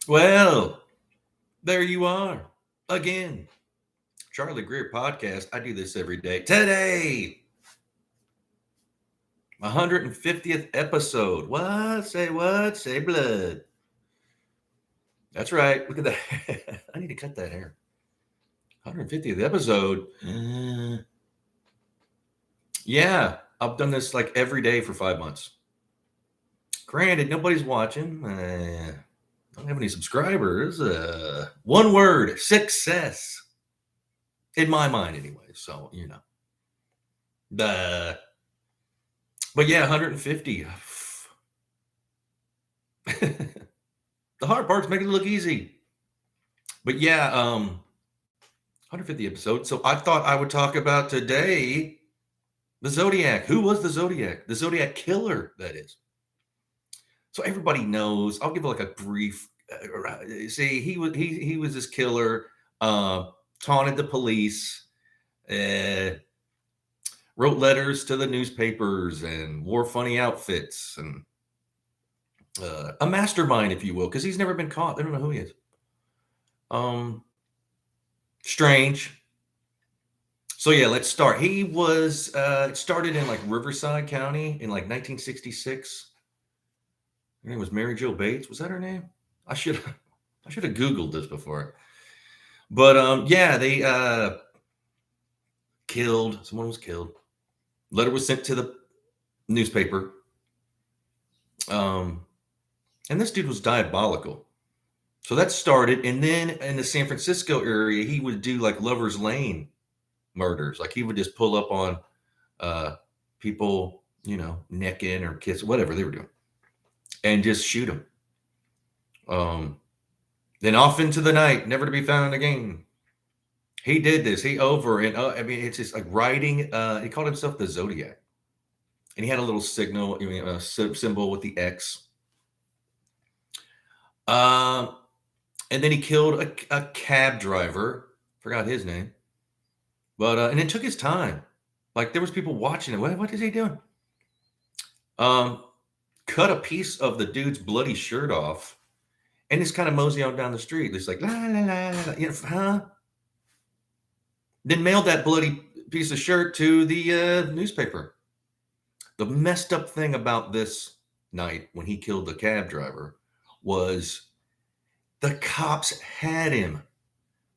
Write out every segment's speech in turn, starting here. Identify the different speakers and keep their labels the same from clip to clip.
Speaker 1: Well, there you are again. Charlie Greer podcast. I do this every day. Today, 150th episode. What? Say what? Say blood. That's right. Look at that. I need to cut that hair. 150th episode. Yeah, I've done this like every day for 5 months. Granted, nobody's watching. Don't have any subscribers. One word: success. In my mind, anyway. So the. But yeah, 150. The hard part's making it look easy. But yeah, 150 episodes. So I thought I would talk about today the Zodiac. Who was the Zodiac? The Zodiac killer, that is. So everybody knows. I'll give like a brief. See, he was this killer. Taunted the police. Wrote letters to the newspapers and wore funny outfits and a mastermind, if you will, because he's never been caught. They don't know who he is. Strange. So yeah, let's start. He was it started in like Riverside County in like 1966. Her name was Mary Jo Bates. Was that her name? I should have Googled this before. But yeah, they killed someone was killed. Letter was sent to the newspaper. And this dude was diabolical. So that started, and then in the San Francisco area, he would do like Lover's Lane murders. Like he would just pull up on people, necking or kiss, whatever they were doing, and just shoot them. Then off into the night, never to be found again. He did this. He over and it's just like writing. He called himself the Zodiac, and he had a little signal, a symbol with the X. And then he killed a cab driver. Forgot his name. But and it took his time. Like there was people watching it. What is he doing? Cut a piece of the dude's bloody shirt off, and just kind of mosey on down the street. It's like la la la la. Huh? Then mailed that bloody piece of shirt to the newspaper. The messed up thing about this night when he killed the cab driver was the cops had him,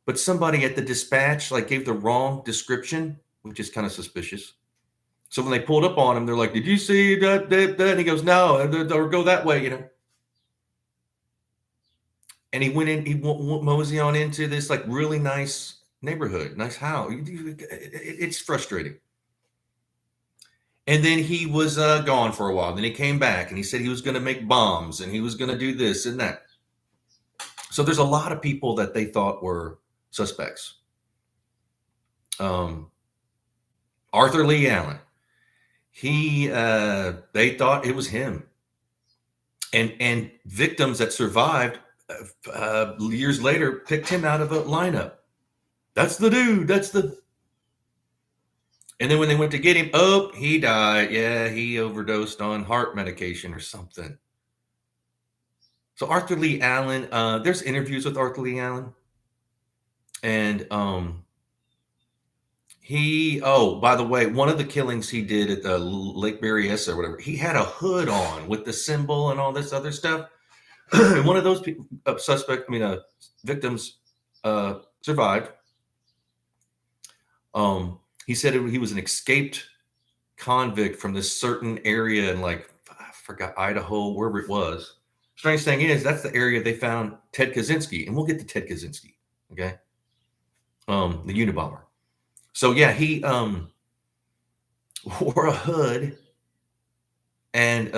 Speaker 1: but somebody at the dispatch like gave the wrong description, which is kind of suspicious. So when they pulled up on him, they're like, "Did you see that?" And he goes, "No," or go that way, And he went in, he mosey on into this like really nice neighborhood, nice house. It's frustrating. And then he was gone for a while. Then he came back and he said he was going to make bombs and he was going to do this and that. So there's a lot of people that they thought were suspects. Arthur Lee Allen. They thought it was him. And victims that survived years later picked him out of a lineup. That's the dude. And then when they went to get him, he died. Yeah, he overdosed on heart medication or something. So Arthur Lee Allen, there's interviews with Arthur Lee Allen. And by the way, one of the killings he did at the Lake Berryessa or whatever, he had a hood on with the symbol and all this other stuff. One of those people, victims survived. He said he was an escaped convict from this certain area in like, I forgot, Idaho, wherever it was. Strange thing is, that's the area they found Ted Kaczynski, and we'll get to Ted Kaczynski, okay? The Unabomber. So yeah, he wore a hood, and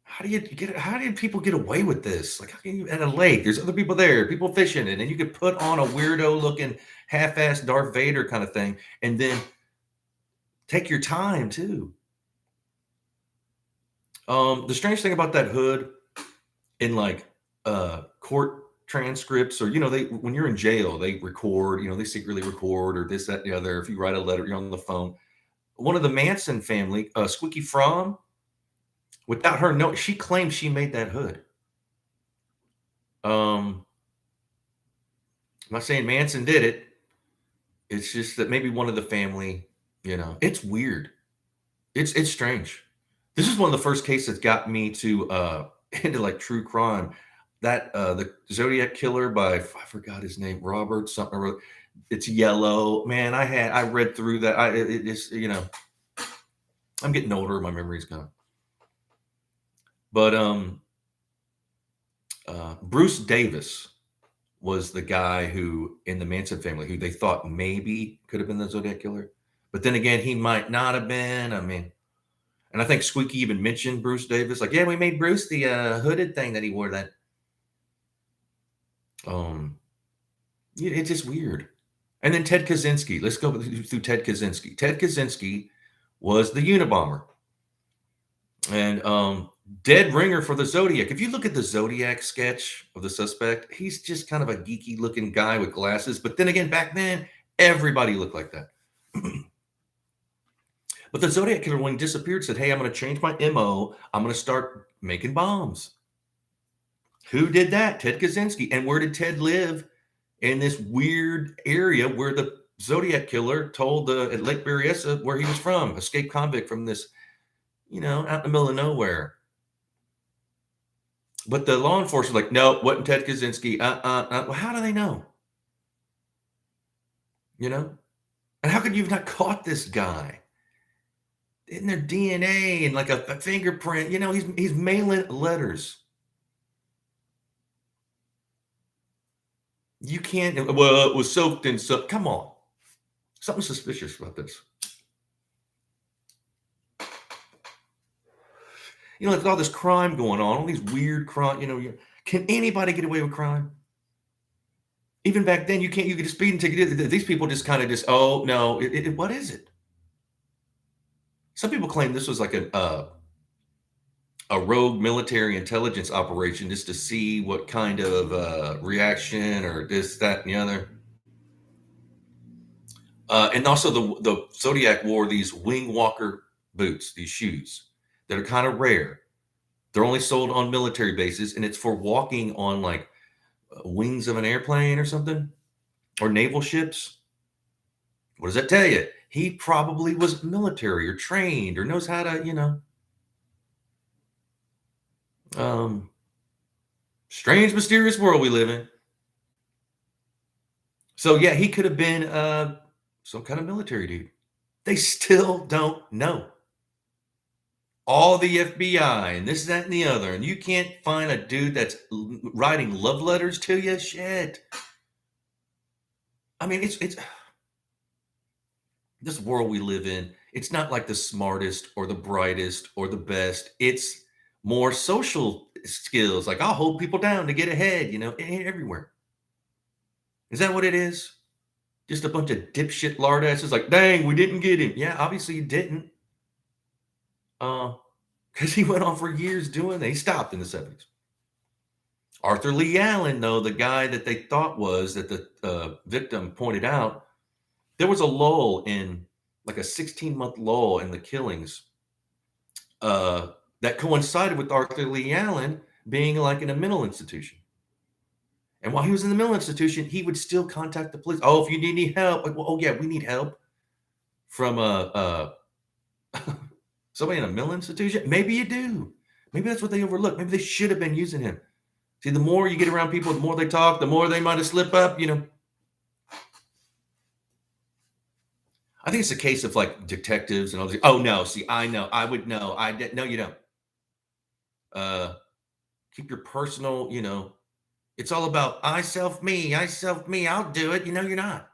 Speaker 1: how did people get away with this? Like, how can you at a lake? There's other people there, people fishing, and then you could put on a weirdo looking half-assed Darth Vader kind of thing, and then take your time too. The strange thing about that hood in like court transcripts, or when you're in jail, they record, they secretly record, or this, that, and the other. If you write a letter, you're on the phone. One of the Manson family, Squeaky Fromm, without her note, she claimed she made that hood. I'm not saying Manson did it. It's just that maybe one of the family, it's weird. It's strange. This is one of the first cases that got me to into like true crime. That the Zodiac killer by, I forgot his name, Robert something or other. It's yellow. Man, I read through that. It's, I'm getting older, my memory's gone. But Bruce Davis was the guy who in the Manson family who they thought maybe could have been the Zodiac killer. But then again, he might not have been. I mean, and I think Squeaky even mentioned Bruce Davis. Like, yeah, we made Bruce the hooded thing that he wore. That yeah, it's just weird. And then Ted Kaczynski. Let's go through Ted Kaczynski. Ted Kaczynski was the Unabomber and dead ringer for the Zodiac. If you look at the Zodiac sketch of the suspect, he's just kind of a geeky looking guy with glasses. But then again, back then, everybody looked like that. But the Zodiac killer, when he disappeared, said, hey, I'm going to change my MO. I'm going to start making bombs. Who did that? Ted Kaczynski. And where did Ted live? In this weird area where the Zodiac killer told at Lake Berryessa where he was from, escaped convict from this, out in the middle of nowhere. But the law enforcement like, no, wasn't Ted Kaczynski. Well, how do they know? And how could you have not caught this guy? In their DNA and like a fingerprint, he's mailing letters. You can't, well, it was soaked in soap. Come on. Something suspicious about this. There's all this crime going on, all these weird crime, can anybody get away with crime? Even back then, you get a speeding ticket. These people just kind of oh, no, what is it? Some people claim this was like a rogue military intelligence operation just to see what kind of reaction or this, that, and the other. And also the Zodiac wore these wing walker boots, these shoes that are kind of rare. They're only sold on military bases, and it's for walking on like wings of an airplane or something, or naval ships. What does that tell you? He probably was military or trained or knows how to, strange, mysterious world we live in. So yeah, he could have been some kind of military dude. They still don't know. All the FBI and this, that, and the other, and you can't find a dude that's writing love letters to you. Shit. I mean, it's this world we live in. It's not like the smartest or the brightest or the best. It's more social skills. Like, I'll hold people down to get ahead. Everywhere. Is that what it is? Just a bunch of dipshit lardasses. Like, dang, we didn't get him. Yeah, obviously you didn't. Because he went on for years doing that. He stopped in the 70s. Arthur Lee Allen, though, the guy that they thought was that the victim pointed out, there was a lull in, like a 16-month lull in the killings that coincided with Arthur Lee Allen being like in a mental institution. And while he was in the mental institution, he would still contact the police. Oh, if you need any help, like, well, oh yeah, we need help from somebody in a mental institution. Maybe you do. Maybe that's what they overlooked. Maybe they should have been using him. See, the more you get around people, the more they talk, the more they might have slipped up. I think it's a case of like detectives and all this. Oh no, see, I know, I would know. I did. No, you don't. Keep your personal. It's all about I self me. I'll do it. You're not.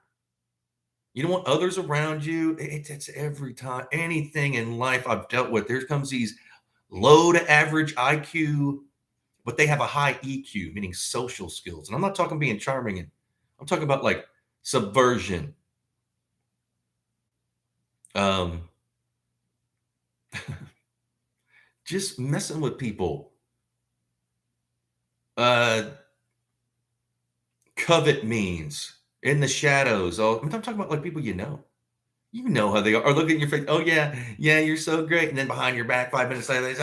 Speaker 1: You don't want others around you. It's every time. Anything in life I've dealt with, there comes these low to average IQ, but they have a high EQ, meaning social skills. And I'm not talking being charming. I'm talking about like subversion. Just messing with people. Covet means in the shadows. I'm talking about like people you know how they are. Or look at your face. Oh yeah, you're so great. And then behind your back, 5 minutes later,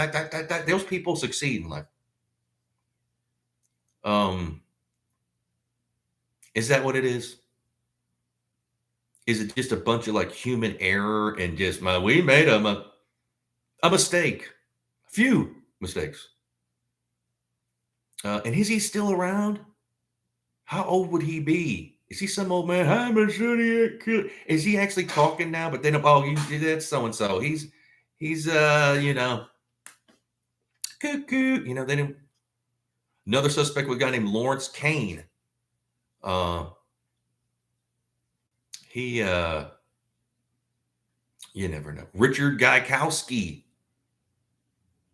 Speaker 1: those people succeed in life. Um, is that what it is? Is it just a bunch of like human error and just we made a mistake, a few mistakes? And is he still around? How old would he be? Is he some old man? I'm a Zodiac killer. Is he actually talking now? But then, oh, that's so and so. He's cuckoo. They didn't. Another suspect was a guy named Lawrence Kane. Uh, he, you never know. Richard Gaikowski,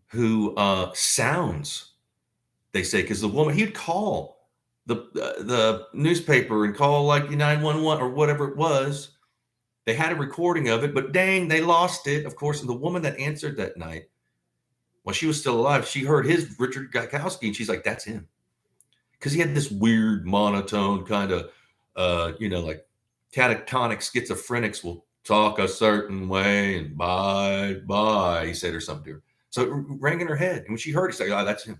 Speaker 1: who sounds, they say, because the woman, he'd call the newspaper and call like 911 or whatever it was. They had a recording of it, but dang, they lost it. Of course, and the woman that answered that night, while she was still alive, she heard his Richard Gaikowski, and she's like, that's him. Because he had this weird monotone kind of, like catatonic schizophrenics will talk a certain way and bye, he said or something to her. So it rang in her head. And when she heard it, she's like, oh, that's him.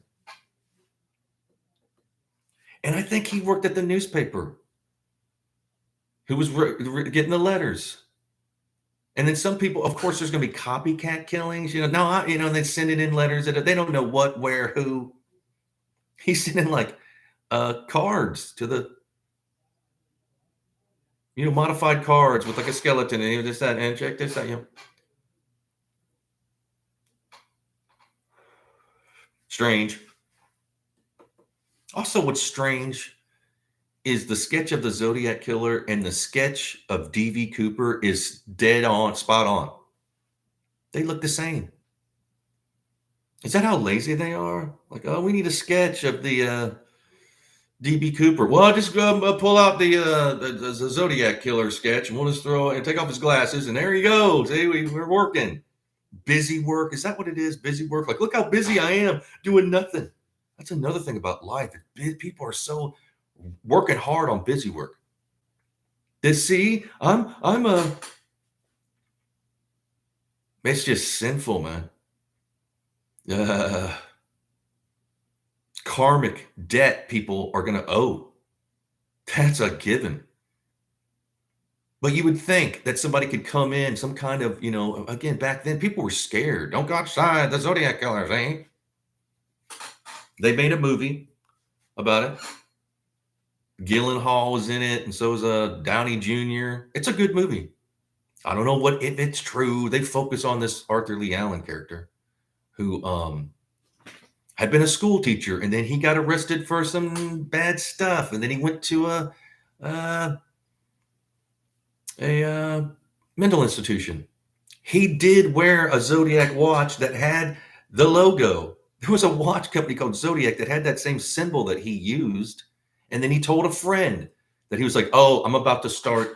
Speaker 1: And I think he worked at the newspaper who was getting the letters. And then some people, of course, there's going to be copycat killings. And they send it in letters that they don't know what, where, who. He's sending like cards to the, modified cards with like a skeleton and this, that, and check this out. Strange. Also, what's strange is the sketch of the Zodiac killer and the sketch of D.V. Cooper is dead on, spot on. They look the same. Is that how lazy they are? Like, oh, we need a sketch of the D.B. Cooper. Well, just pull out the Zodiac killer sketch and we'll just throw it and take off his glasses and there you go. See, we're working. Busy work. Is that what it is? Busy work. Like, look how busy I am doing nothing. That's another thing about life. People are so working hard on busy work. It's just sinful, man. Karmic debt people are going to owe. That's a given. But you would think that somebody could come in, some kind of, again, back then people were scared. Don't go outside, the Zodiac killers, eh? They made a movie about it. Gyllenhaal was in it, and so was Downey Jr. It's a good movie. I don't know if it's true. They focus on this Arthur Lee Allen character who had been a school teacher, and then he got arrested for some bad stuff, and then he went to a mental institution. He did wear a Zodiac watch that had the logo. There was a watch company called Zodiac that had that same symbol that he used. And then he told a friend that he was like, oh, I'm about to start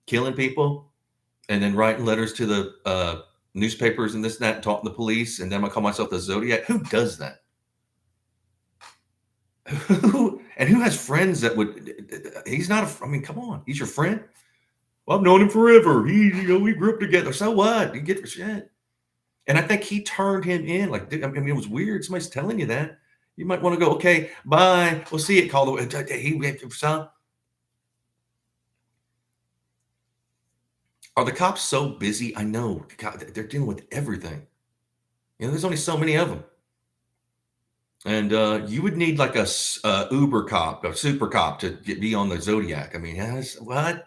Speaker 1: killing people and then writing letters to the newspapers and this and that, and talking to the police. And then I'm going to call myself the Zodiac. Who does that? And who has friends that would, he's not, come on, he's your friend. Well, I've known him forever. We grew up together. So what? You get the shit. And I think he turned him in. Like, it was weird. Somebody's telling you that. You might want to go, okay, bye. We'll see it. Call the way. Are the cops so busy? I know. God, they're dealing with everything. There's only so many of them. And you would need like a Uber cop, a super cop to be on the Zodiac. What?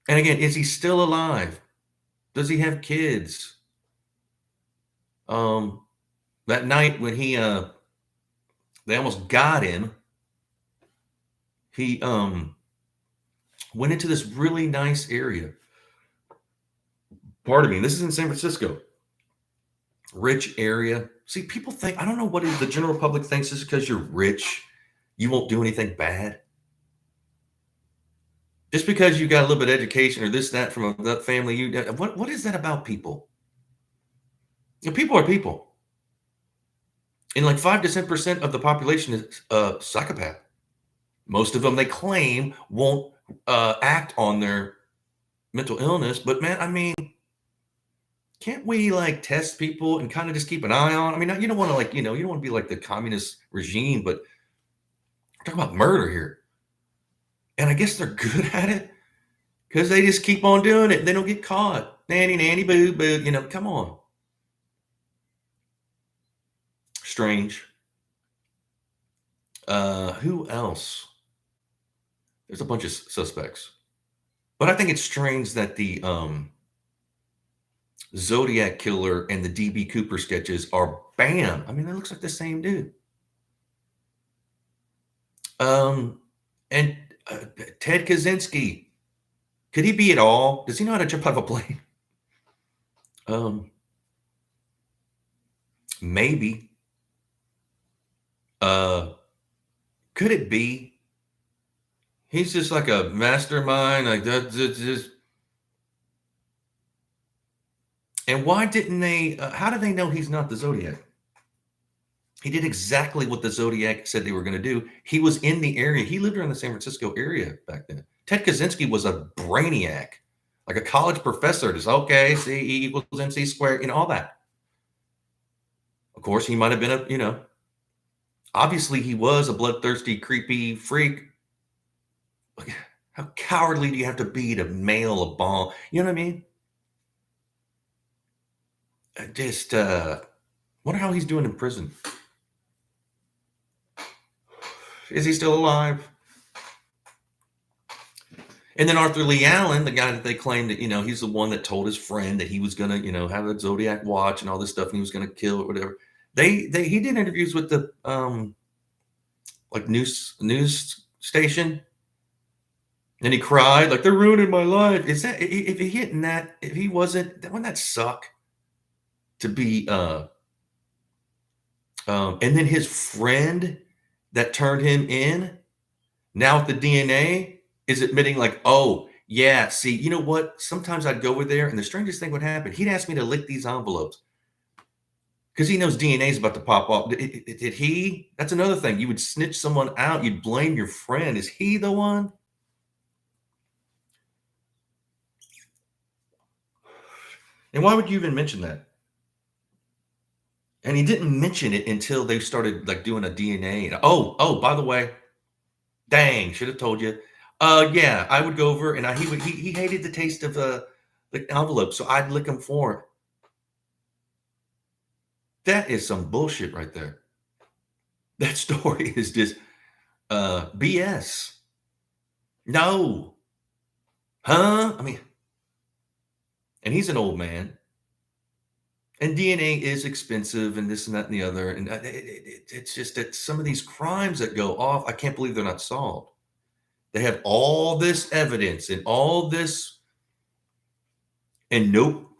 Speaker 1: And again, is he still alive? Does he have kids? That night when they almost got him, he went into this really nice area. Pardon me, this is in San Francisco. Rich area. See, people think, I don't know what the general public thinks is because you're rich, you won't do anything bad. Just because you got a little bit of education or this, that from that family, what is that about people? People are people. And like 5 to 10% of the population is psychopath. Most of them, they claim, won't act on their mental illness. But man, can't we like test people and kind of just keep an eye on? I mean, you don't want to like, you don't want to be like the communist regime, but we're talking about murder here. And I guess they're good at it because they just keep on doing it. They don't get caught. Nanny, nanny, boo, boo. Come on. Strange. Who else? There's a bunch of suspects. But I think it's strange that the Zodiac killer and the DB Cooper sketches are bam. I mean, it looks like the same dude. Um, and Ted Kaczynski, could he be at all? Does he know how to jump out of a plane? Um, maybe. Uh, could it be? He's just like a mastermind, like that. Just. And why didn't they? How do they know he's not the Zodiac? He did exactly what the Zodiac said they were going to do. He was in the area. He lived around the San Francisco area back then. Ted Kaczynski was a brainiac, like a college professor. Just okay, C E equals MC squared, all that. Of course, he might have been obviously he was a bloodthirsty, creepy freak. How cowardly do you have to be to mail a bomb? You know what I mean? I just wonder how he's doing in prison. Is he still alive? And then Arthur Lee Allen, the guy that they claim that, he's the one that told his friend that he was going to, have a Zodiac watch and all this stuff and he was going to kill it, whatever. He did interviews with the like news station and he cried like they're ruining my life. Is that if he hitting that, if he wasn't, wouldn't that suck to be and then his friend that turned him in now with the DNA is admitting like, oh, yeah, see, you know what? Sometimes I'd go over there and the strangest thing would happen. He'd ask me to lick these envelopes because he knows DNA is about to pop off. Did he? That's another thing. You would snitch someone out. You'd blame your friend. Is he the one? And why would you even mention that? And he didn't mention it until they started like doing a DNA. Oh, by the way, dang, should have told you. Yeah, I would go over and he hated the taste of the envelope, so I'd lick him for it. That is some bullshit right there. That story is just BS. No. Huh? I mean, and he's an old man. And DNA is expensive and this and that and the other. And it's just that some of these crimes that go off, I can't believe they're not solved. They have all this evidence and all this. And nope,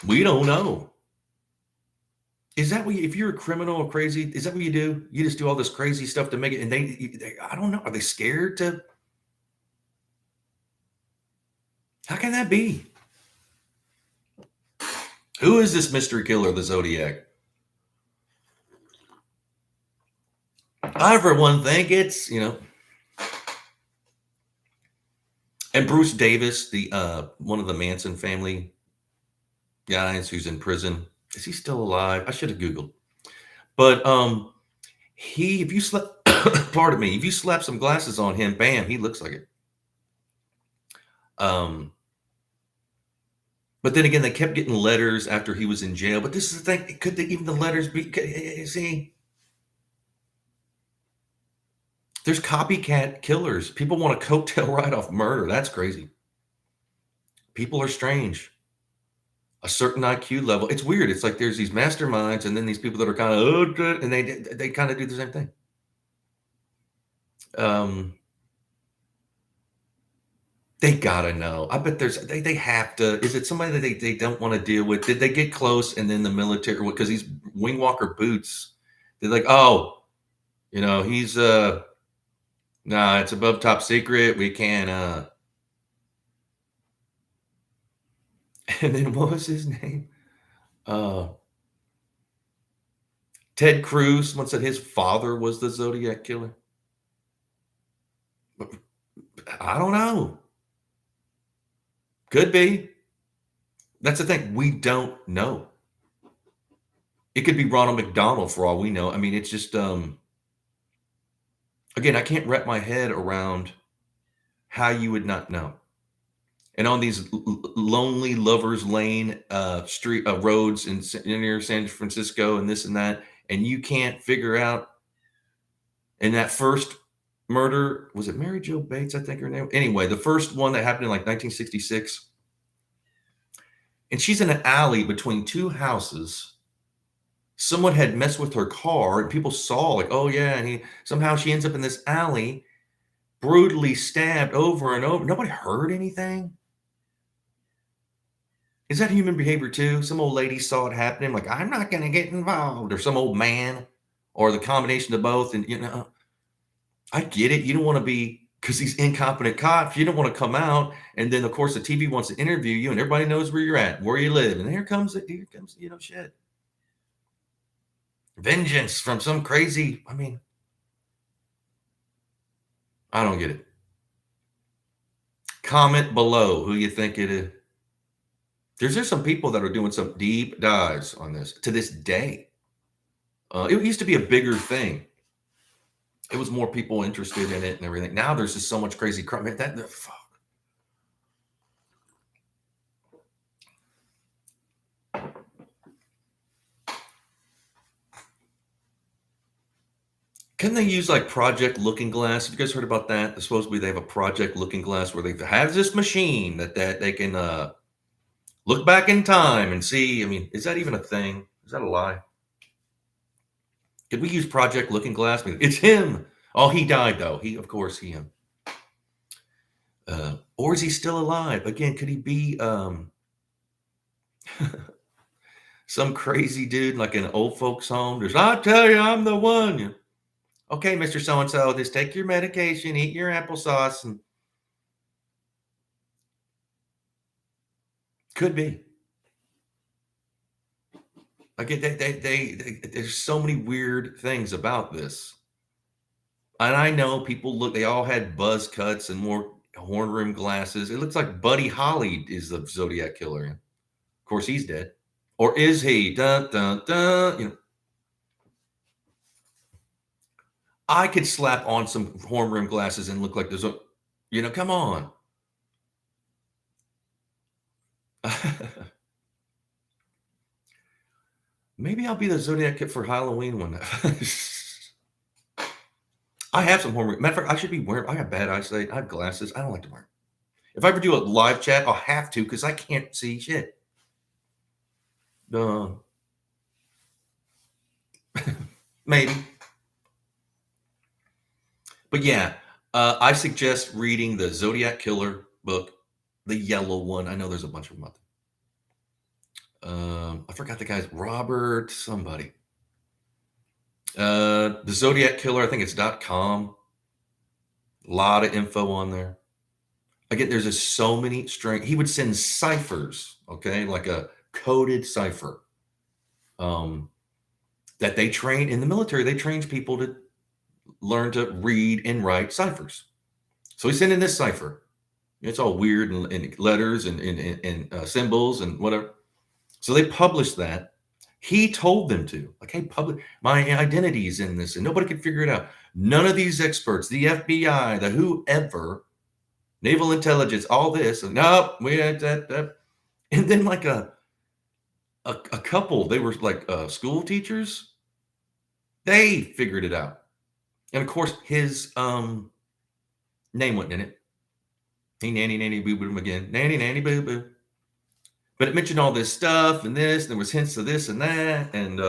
Speaker 1: we don't know. Is that what if you're a criminal or crazy, is that what you do? You just do all this crazy stuff to make it. And I don't know. Are they scared to? How can that be? Who is this mystery killer, the Zodiac? I, for one, think it's, and Bruce Davis, the one of the Manson family guys who's in prison. Is he still alive? I should have Googled. But if you slap, pardon me, if you slap some glasses on him, bam, he looks like it. But then again, they kept getting letters after he was in jail. But this is the thing. Could even the letters be, see? There's copycat killers. People want a coattail ride off murder. That's crazy. People are strange. A certain IQ level. It's weird. It's like there's these masterminds and then these people that are kind of, and they kind of do the same thing. They gotta know. I bet they have to. Is it somebody that they don't want to deal with? Did they get close and then the military, because these wing walker boots, they're like, oh, he's nah, it's above top secret. We can't and then what was his name? Ted Cruz once said his father was the Zodiac killer. I don't know. Could be. That's the thing. We don't know. It could be Ronald McDonald for all we know. I mean, it's just again, I can't wrap my head around how you would not know. And on these lonely lovers lane street roads in near San Francisco and this and that, and you can't figure out. And that first murder, was it Mary Jo Bates? I think her name. Anyway, the first one that happened in like 1966, and she's in an alley between two houses. Someone had messed with her car, and people saw like, oh yeah, and somehow she ends up in this alley, brutally stabbed over and over. Nobody heard anything. Is that human behavior too? Some old lady saw it happening, like, I'm not going to get involved, or some old man, or the combination of both. And, I get it. You don't want to be, because these incompetent cops, you don't want to come out. And then, of course, the TV wants to interview you, and everybody knows where you're at, where you live. And here comes, shit. Vengeance from some crazy, I don't get it. Comment below who you think it is. There's just some people that are doing some deep dives on this to this day. It used to be a bigger thing. It was more people interested in it and everything. Now there's just so much crazy crap. Man, fuck. Can they use like Project Looking Glass? Have you guys heard about that? Supposedly they have a Project Looking Glass where they have this machine that they can look back in time and see. I mean, is that even a thing? Is that a lie? Could we use Project Looking Glass? I mean, it's him. Oh, he died though. Of course, him. Or is he still alive? Again, could he be some crazy dude like in an old folks home? Just, I tell you, I'm the one. Okay, Mr. So-and-so, just take your medication, eat your applesauce, and could be. Again, there's so many weird things about this. And I know people they all had buzz cuts and more horn rim glasses. It looks like Buddy Holly is the Zodiac killer. Of course, he's dead. Or is he? Dun, dun, dun. I could slap on some horn rim glasses and look like there's come on. Maybe I'll be the Zodiac kid for Halloween one. I have some horn rim. Matter of fact, I should be wearing. I have bad eyesight. I have glasses. I don't like to wear them. If I ever do a live chat, I'll have to because I can't see shit. Maybe. But yeah, I suggest reading the Zodiac Killer book, the yellow one. I know there's a bunch of them out there. I forgot the guy's Robert somebody. The Zodiac Killer, I think it's .com. A lot of info on there. Again, there's just so many strange. He would send ciphers, okay, like a coded cipher. That they train in the military. They train people to learn to read and write ciphers. So he's sending this cipher. It's all weird and letters and symbols and whatever. So they published that. He told them to, like, hey, public my identity is in this, and nobody could figure it out. None of these experts, the FBI, the whoever, naval intelligence, all this, and nope, we had that. And then like a couple, they were like school teachers. They figured it out. And of course, his name wasn't in it. He nanny boo boo again. Nanny boo boo. But it mentioned all this stuff and this, and there was hints of this and that. And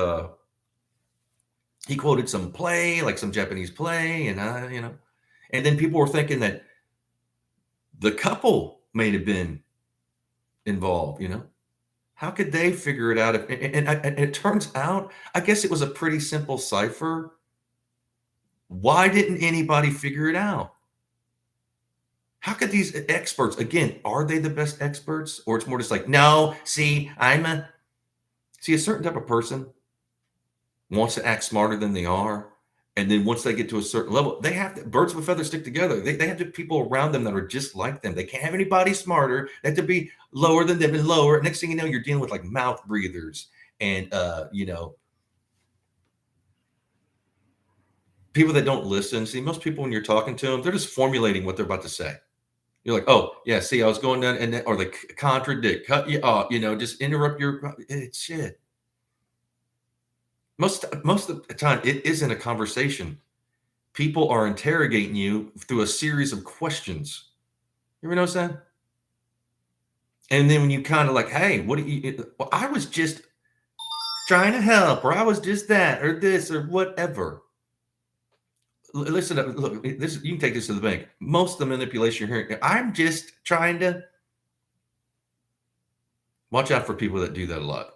Speaker 1: he quoted some play, like some Japanese play, and and then people were thinking that the couple may have been involved, How could they figure it out? And it turns out, I guess it was a pretty simple cipher. Why didn't anybody figure it out? How could these experts, again, are they the best experts? Or it's more just like, no, see, a certain type of person wants to act smarter than they are. And then once they get to a certain level, they have to, birds of a feather stick together. They have to have people around them that are just like them. They can't have anybody smarter. They have to be lower than them and lower. Next thing you know, you're dealing with like mouth breathers and people that don't listen. See, most people when you're talking to them, they're just formulating what they're about to say. You're like, oh yeah, see, I was going down, and then, or they contradict, cut you off, just interrupt your. It's shit. Most of the time, it isn't a conversation. People are interrogating you through a series of questions. You ever notice that? And then when you kind of like, hey, what do you? Well, I was just trying to help, or I was just that, or this, or whatever. Listen up. Look, this you can take this to the bank. Most of the manipulation you're hearing, I'm just trying to watch out for people that do that a lot.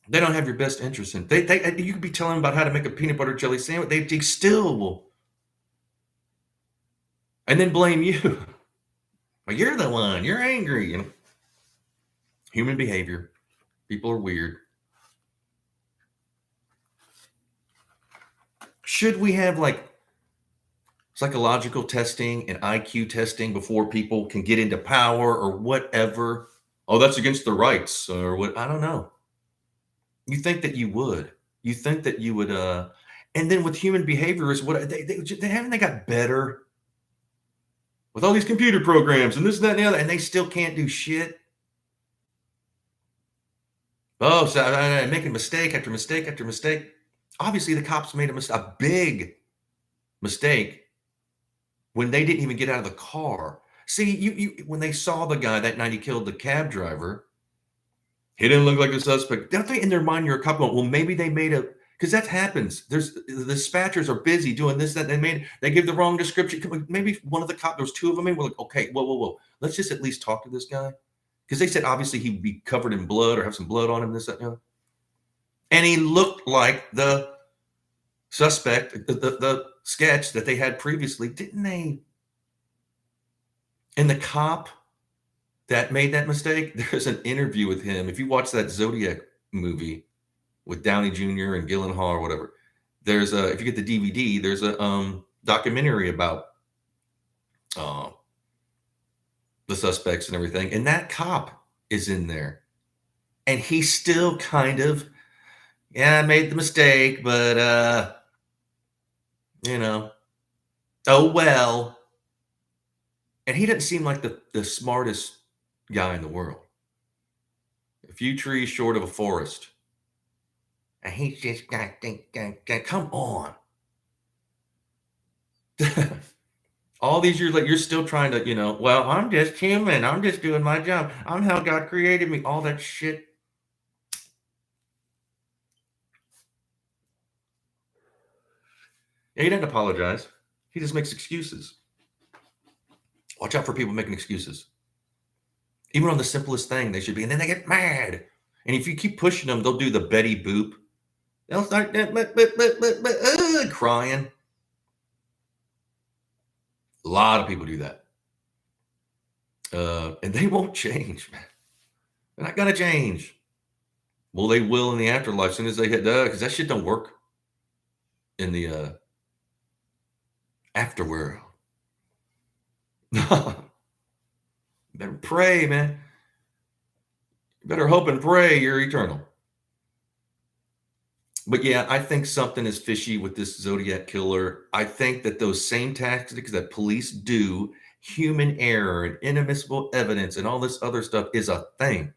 Speaker 1: They don't have your best interest in. They you could be telling them about how to make a peanut butter jelly sandwich. They still will, and then blame you. Well, you're the one. You're angry. Human behavior. People are weird. Should we have like psychological testing and IQ testing before people can get into power or whatever? Oh, that's against the rights or what? I don't know. You think that you would. You think that you would. And then with human behavior is what they haven't they got better with all these computer programs and this, that, and the other, and they still can't do shit. Oh, so making mistake after mistake after mistake. Obviously, the cops made a big mistake when they didn't even get out of the car. See, you when they saw the guy that night he killed the cab driver, he didn't look like a suspect. Don't they in their mind you're a cop going, well, maybe they made a because that happens. There's the dispatchers are busy doing this, that they give the wrong description. Maybe one of the cops, there was two of them, and we're like, okay, whoa. Let's just at least talk to this guy. Because they said obviously he'd be covered in blood or have some blood on him, this, that, and the other. And he looked like the suspect, the sketch that they had previously, didn't they? And the cop that made that mistake, there's an interview with him. If you watch that Zodiac movie with Downey Jr. and Gyllenhaal or whatever, there's a, if you get the DVD, there's a documentary about the suspects and everything. And that cop is in there. And he's still kind of, yeah, I made the mistake, but oh well. And he doesn't seem like the smartest guy in the world. A few trees short of a forest. And he's just got come on. All these years later, you're still trying to, well, I'm just human. I'm just doing my job. I'm how God created me. All that shit. Yeah, he doesn't apologize. He just makes excuses. Watch out for people making excuses. Even on the simplest thing, they should be. And then they get mad. And if you keep pushing them, they'll do the Betty Boop. They'll start crying. A lot of people do that. And they won't change, man. They're not going to change. Well, they will in the afterlife as soon as they hit because that shit don't work in the afterworld. Better pray, man. You better hope and pray you're eternal. But yeah, I think something is fishy with this Zodiac killer. I think that those same tactics that police do, human error and inadmissible evidence and all this other stuff is a thing.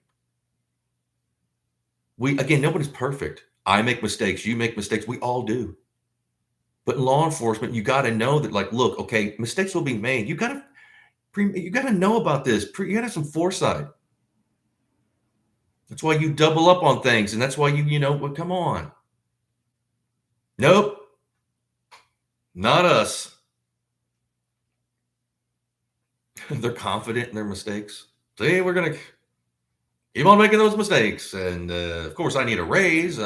Speaker 1: Nobody's perfect. I make mistakes. You make mistakes. We all do. But in law enforcement, you got to know that, like, look, okay, mistakes will be made. You got to know about this. You got to have some foresight. That's why you double up on things, and that's why well, come on. Nope, not us. They're confident in their mistakes. See, we're gonna keep on making those mistakes, and of course, I need a raise.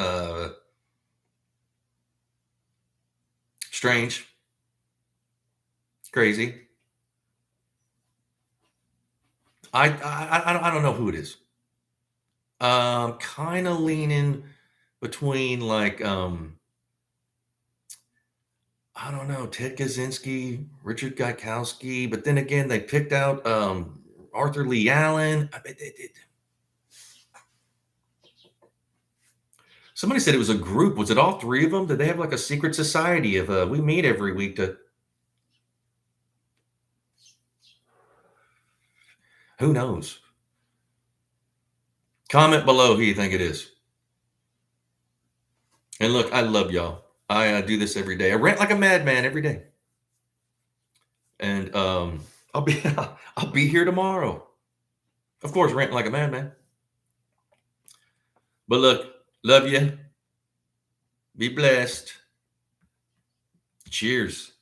Speaker 1: Strange, crazy. I don't know who it is. Kind of leaning between like I don't know, Ted Kaczynski, Richard Gaikowski, but then again, they picked out Arthur Lee Allen. Somebody said it was a group. Was it all three of them? Did they have like a secret society of we meet every week to? Who knows? Comment below who you think it is. And look, I love y'all. I do this every day. I rant like a madman every day. And I'll be I'll be here tomorrow. Of course, ranting like a madman. But look, love you. Be blessed. Cheers.